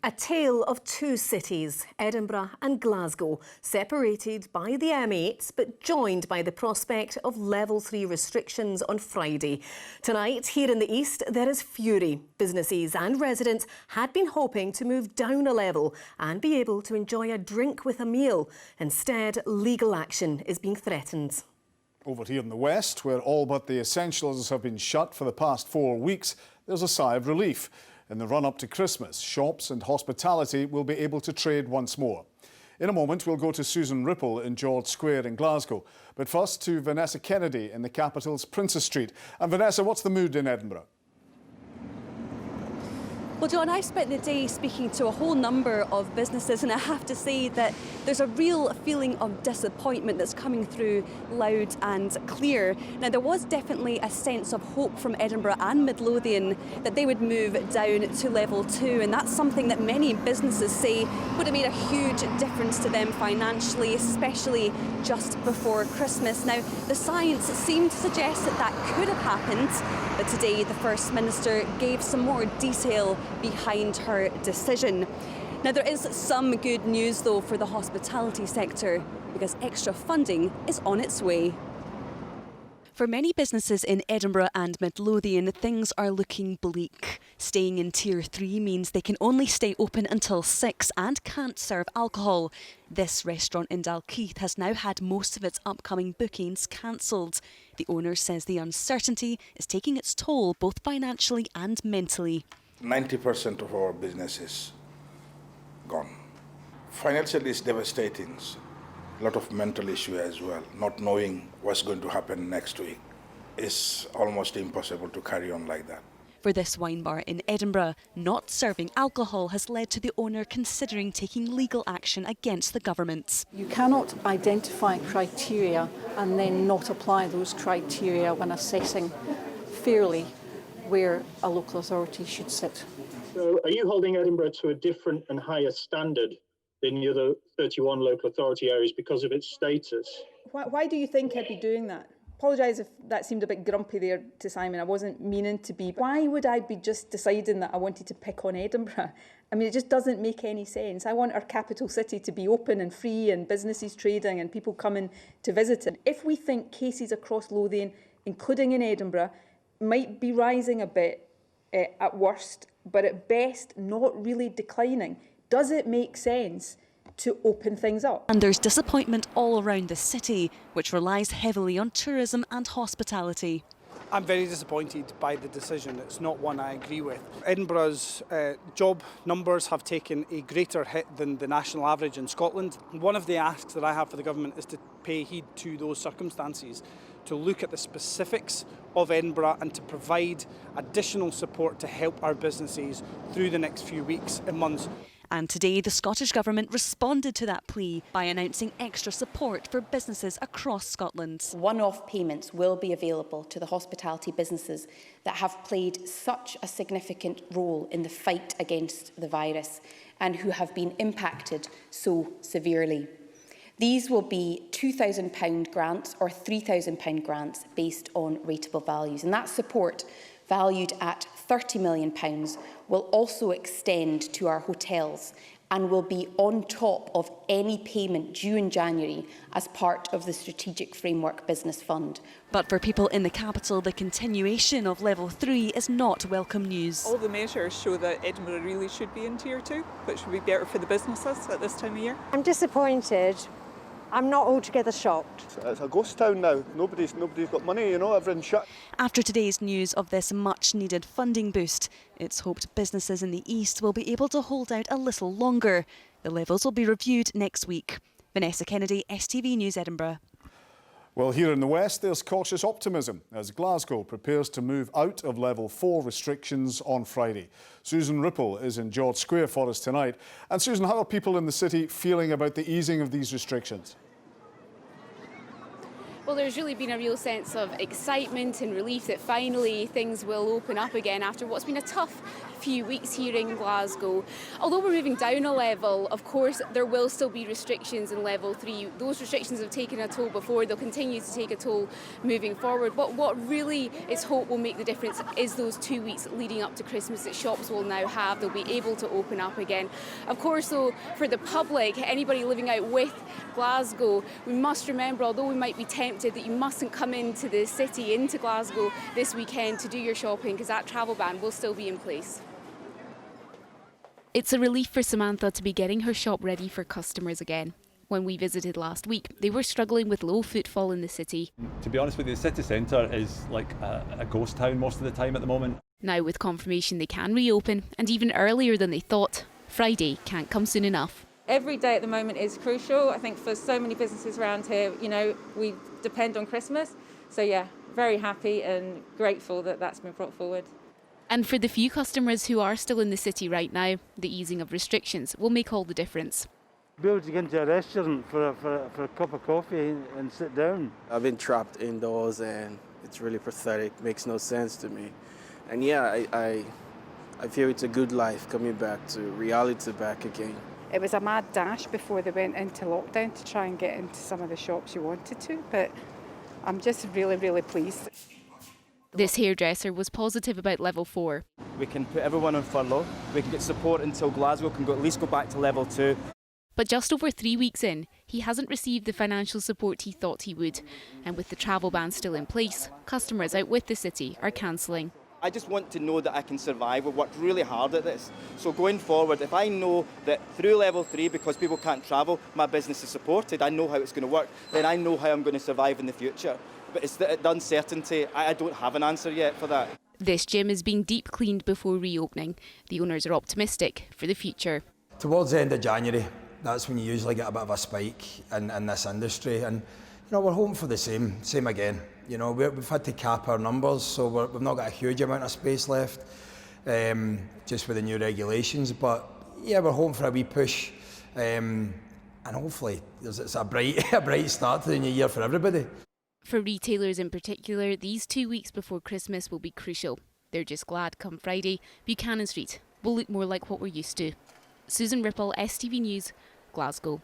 A tale of two cities, Edinburgh and Glasgow, separated by the M8 but joined by the prospect of level 3 restrictions on Friday. Tonight, here in the east, there is fury. Businesses and residents had been hoping to move down a level and be able to enjoy a drink with a meal. Instead, legal action is being threatened. Over here in the west, where all but the essentials have been shut for the past 4 weeks, there's a sigh of relief. In the run-up to Christmas, shops and hospitality will be able to trade once more. In a moment, we'll go to Susan Ripoll in George Square in Glasgow. But first to Vanessa Kennedy in the capital's Princes Street. And Vanessa, what's the mood in Edinburgh? Well, John, I've spent the day speaking to a whole number of businesses, and I have to say that there's a real feeling of disappointment that's coming through loud and clear. Now, there was definitely a sense of hope from Edinburgh and Midlothian that they would move down to level 2, and that's something that many businesses say would have made a huge difference to them financially, especially just before Christmas. Now, the science seemed to suggest that that could have happened, but today the First Minister gave some more detail behind her decision. Now, there is some good news though for the hospitality sector, because extra funding is on its way. For many businesses in Edinburgh and Midlothian, things are looking bleak. Staying in Tier 3 means they can only stay open until 6 and can't serve alcohol. This restaurant in Dalkeith has now had most of its upcoming bookings cancelled. The owner says the uncertainty is taking its toll both financially and mentally. 90% of our business is gone. Financially, it's devastating. A lot of mental issue as well. Not knowing what's going to happen next week. It's almost impossible to carry on like that. For this wine bar in Edinburgh, not serving alcohol has led to the owner considering taking legal action against the government. You cannot identify criteria and then not apply those criteria when assessing fairly where a local authority should sit. So are you holding Edinburgh to a different and higher standard than the other 31 local authority areas because of its status? Why do you think I'd be doing that? Apologise if that seemed a bit grumpy there to Simon. I wasn't meaning to be. Why would I be just deciding that I wanted to pick on Edinburgh? I mean, it just doesn't make any sense. I want our capital city to be open and free and businesses trading and people coming to visit it. If we think cases across Lothian, including in Edinburgh, might be rising a bit at worst, but at best not really declining, does it make sense to open things up? And there's disappointment all around the city, which relies heavily on tourism and hospitality. I'm very disappointed by the decision. It's not one I agree with. Edinburgh's job numbers have taken a greater hit than the national average in Scotland. One of the asks that I have for the government is to pay heed to those circumstances, to look at the specifics of Edinburgh and to provide additional support to help our businesses through the next few weeks and months. And today, the Scottish Government responded to that plea by announcing extra support for businesses across Scotland. One-off payments will be available to the hospitality businesses that have played such a significant role in the fight against the virus and who have been impacted so severely. These will be £2,000 grants or £3,000 grants based on rateable values. And that support, valued at £30 million, will also extend to our hotels and will be on top of any payment due in January as part of the Strategic Framework Business Fund. But for people in the capital, the continuation of level 3 is not welcome news. All the measures show that Edinburgh really should be in Tier 2, which would be better for the businesses at this time of year. I'm disappointed. I'm not altogether shocked. It's a ghost town now. Nobody's got money, you know, everything's shut. After today's news of this much-needed funding boost, it's hoped businesses in the east will be able to hold out a little longer. The levels will be reviewed next week. Vanessa Kennedy, STV News, Edinburgh. Well, here in the west, there's cautious optimism as Glasgow prepares to move out of level 4 restrictions on Friday. Susan Ripoll is in George Square for us tonight. And Susan, how are people in the city feeling about the easing of these restrictions? Well, there's really been a real sense of excitement and relief that finally things will open up again after what's been a tough few weeks here in Glasgow. Although we're moving down a level, of course, there will still be restrictions in level 3. Those restrictions have taken a toll before, they'll continue to take a toll moving forward. But what really is hope will make the difference is those 2 weeks leading up to Christmas that shops will now have. They'll be able to open up again. Of course, though, for the public, anybody living out with Glasgow, we must remember, although we might be tempted, that you mustn't come into the city, into Glasgow this weekend to do your shopping, because that travel ban will still be in place. It's a relief for Samantha to be getting her shop ready for customers again. When we visited last week, they were struggling with low footfall in the city. To be honest with you, the city centre is like a ghost town most of the time at the moment. Now with confirmation they can reopen, and even earlier than they thought, Friday can't come soon enough. Every day at the moment is crucial. I think for so many businesses around here, you know, we depend on Christmas. So yeah, very happy and grateful that that's been brought forward. And for the few customers who are still in the city right now, the easing of restrictions will make all the difference. Be able to get into a restaurant for a cup of coffee and sit down. I've been trapped indoors and it's really pathetic, makes no sense to me. And yeah, I feel it's a good life coming back to reality back again. It was a mad dash before they went into lockdown to try and get into some of the shops you wanted to, but I'm just really, really pleased. This hairdresser was positive about level 4. We can put everyone on furlough, we can get support until Glasgow can at least go back to level 2. But just over 3 weeks in, he hasn't received the financial support he thought he would. And with the travel ban still in place, customers out with the city are cancelling. I just want to know that I can survive. We've worked really hard at this. So going forward, if I know that through level 3, because people can't travel, my business is supported, I know how it's going to work, then I know how I'm going to survive in the future. But it's the uncertainty. I don't have an answer yet for that. This gym is being deep cleaned before reopening. The owners are optimistic for the future. Towards the end of January, that's when you usually get a bit of a spike in this industry. And you know, we're hoping for the same again. You know, we've had to cap our numbers, so we've not got a huge amount of space left, just with the new regulations. But yeah, we're hoping for a wee push, and hopefully it's a bright start to the new year for everybody. For retailers in particular, these 2 weeks before Christmas will be crucial. They're just glad come Friday, Buchanan Street will look more like what we're used to. Susan Ripoll, STV News, Glasgow.